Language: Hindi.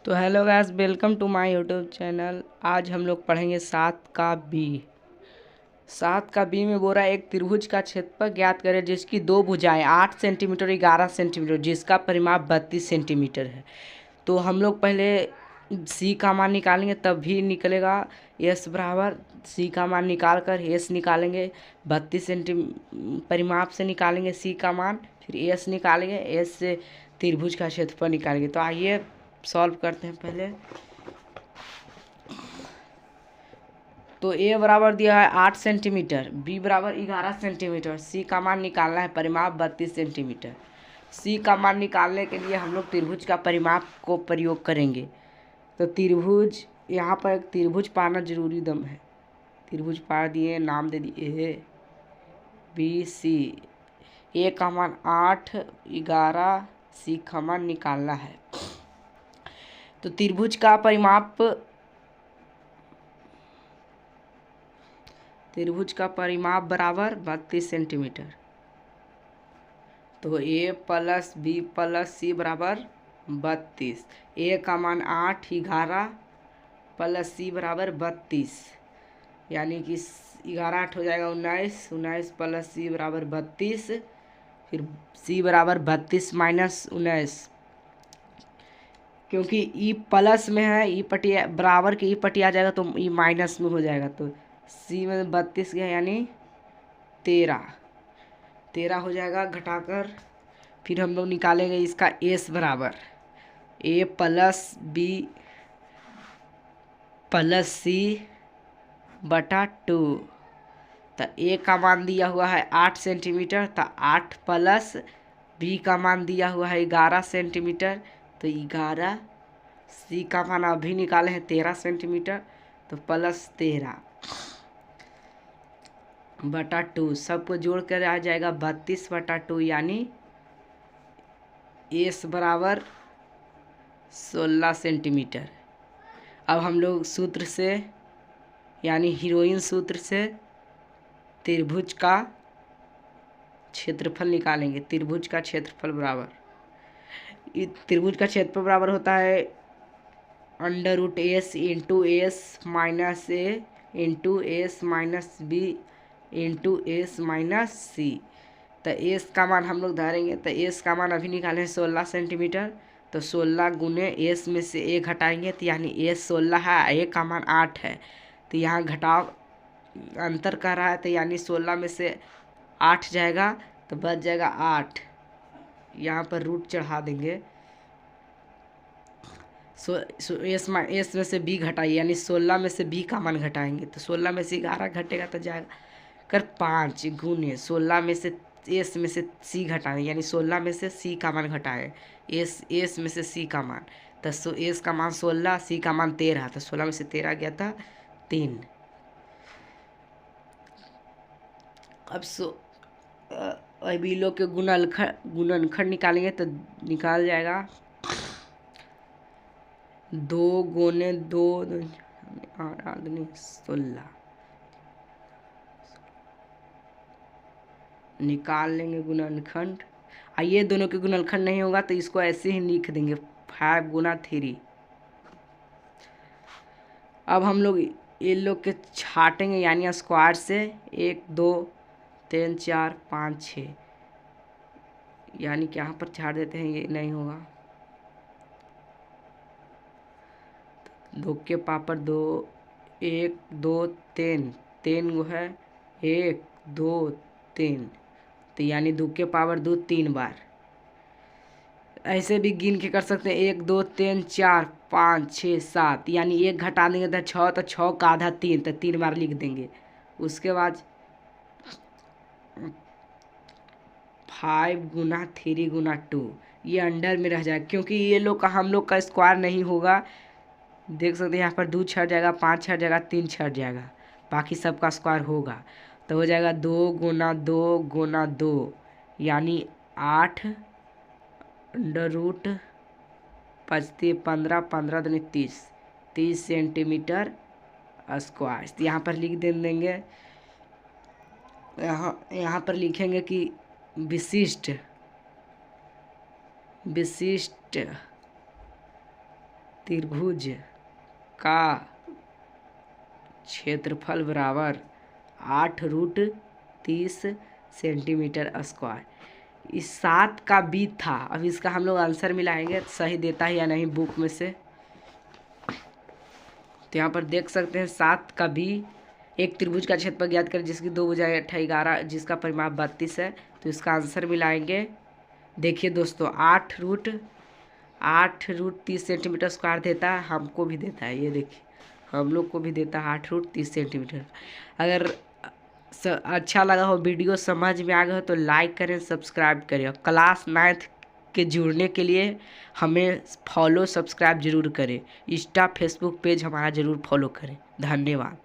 तो hello guys, welcome to my YouTube channel. आज हम लोग पढ़ेंगे 7 का बी में बोला एक त्रिभुज का क्षेत्रफल ज्ञात करें जिसकी दो भुजाएं 8 सेंटीमीटर 11 सेंटीमीटर जिसका परिमाप 32 सेंटीमीटर है। तो हम लोग पहले सी का मान निकालेंगे तब भी निकलेगा। एस बराबर सी का मान निकाल कर एस निकालेंगे, 32 सेंटी परिमाप से निकालेंगे सी का मान, फिर एस निकालेंगे, एस से त्रिभुज का क्षेत्रफल निकालेंगे। तो आइए सॉल्व करते हैं पहले। तो ए बराबर दिया है 8 सेंटीमीटर, बी बराबर 11 सेंटीमीटर, सी का मान निकालना है, परिमाप 32 सेंटीमीटर। सी का मान निकालने के लिए हम लोग त्रिभुज का परिमाप को प्रयोग करेंगे। तो त्रिभुज, यहाँ पर एक त्रिभुज पाना जरूरी दम है। त्रिभुज पा दिए, नाम दे दिए ए बी सी। ए का मान 8, 11, सी का मान निकालना है। तो त्रिभुज का परिमाप 32 सेंटीमीटर। तो ए प्लस बी प्लस सी बराबर 32। ए का मान 8, 11 प्लस सी बराबर 32, यानी कि 11 8 हो जाएगा 19, 19 प्लस सी बराबर 32, फिर सी बराबर 32 माइनस 19, क्योंकि ई प्लस में है, ई पटी बराबर के ई पटी आ जाएगा तो ई माइनस में हो जाएगा। तो सी में 32 गया यानी 13 हो जाएगा घटाकर। फिर हम लोग निकालेंगे इसका एस बराबर ए प्लस बी प्लस सी बटा 2। तो ए का मान दिया हुआ है 8 सेंटीमीटर, तो 8 प्लस बी का मान दिया हुआ है 11 सेंटीमीटर, तो 11। सी का मान अभी निकाले हैं 13 सेंटीमीटर, तो प्लस 13 बटा 2, सबको जोड़ कर आ जाएगा 32 बटा 2, यानी एस बराबर 16 सेंटीमीटर। अब हम लोग सूत्र से, यानी हीरोइन सूत्र से त्रिभुज का क्षेत्रफल निकालेंगे। त्रिभुज का क्षेत्रफल बराबर, त्रिभुज का क्षेत्रफल बराबर होता है √s into S minus A into S minus B into S minus C. तो एस का मान हम लोग धरेंगे, तो एस का मान अभी निकालें 16 सेंटीमीटर, तो 16 गुने एस में से ए घटाएंगे, तो यानी एस 16 है, ए का मान 8 है, तो यहाँ घटाव अंतर कर रहा है, तो यानी 16 में से 8 जाएगा तो बच जाएगा 8। यहाँ पर रूट चढ़ा देंगे। एस में से बी घटाइए, यानी 16 में से बी का मान घटाएंगे, तो 16 में से 11 घटेगा तो जाएगा कर 5 गुने 16 में से एस में से सी घटाएं, यानी 16 में से सी का मान घटाएं, एस में से सी का मान, तो एस का मान 16, सी का मान 13, तो 16 में से 13 गया था 3। अब अभी लोग के गुणनखंड निकालेंगे तो निकाल जाएगा 2 गुने 2 16 निकाल लेंगे गुणनखंड। ये दोनों के गुणनखंड नहीं होगा तो इसको ऐसे ही लिख देंगे 5 गुना 3। अब हम लोग ये लोग के छाटेंगे, यानी स्क्वायर से 1 2 3 4 5 6, यानी कि यहाँ पर छाट देते हैं, ये नहीं होगा। 2 के पापर 2, 1 2 3, 3 गो है 1 2 3, तो यानी 2 के पावर 2 3 बार। ऐसे भी गिन के कर सकते हैं 1 2 3 4 5 6 7, यानी 1 घटा देंगे तो 6, तो 6 का आधा 3, तो 3 बार लिख देंगे। उसके बाद 5 गुना 3 गुना 2, ये अंडर में रह जाएगा, क्योंकि ये लोग का हम लोग का स्क्वायर नहीं होगा। देख सकते हैं यहाँ पर 2 छट जाएगा, 5 छट जाएगा, 3 छट जाएगा, बाकी सबका स्क्वायर होगा। तो हो जाएगा 2 गुना 2 गुना 2, यानी 8 √ 15 15 दूनी 30 सेंटीमीटर स्क्वायर। तो यहाँ पर लिख देंगे, यहाँ पर लिखेंगे कि विशिष्ट त्रिभुज का क्षेत्रफल बराबर 8√30 सेंटीमीटर स्क्वायर। इस 7 का बी था। अब इसका हम लोग आंसर मिलाएंगे सही देता है या नहीं बुक में से। तो यहाँ पर देख सकते हैं 7 का बी। एक त्रिभुज का क्षेत्रफल ज्ञात करें जिसकी 2 भुजाएं 11 जिसका परिमाप 32 है। तो इसका आंसर मिलाएंगे। देखिए दोस्तों 8√30 सेंटीमीटर स्क्वायर देता है, हमको भी देता है। ये देखिए हम लोग को भी देता है 8√30 सेंटीमीटर। अगर अच्छा लगा हो, वीडियो समझ में आ गया हो तो लाइक करें, सब्सक्राइब करें। और क्लास 9th के जुड़ने के लिए हमें फॉलो सब्सक्राइब जरूर करें। इंस्टा फेसबुक पेज हमारा ज़रूर फॉलो करें। धन्यवाद।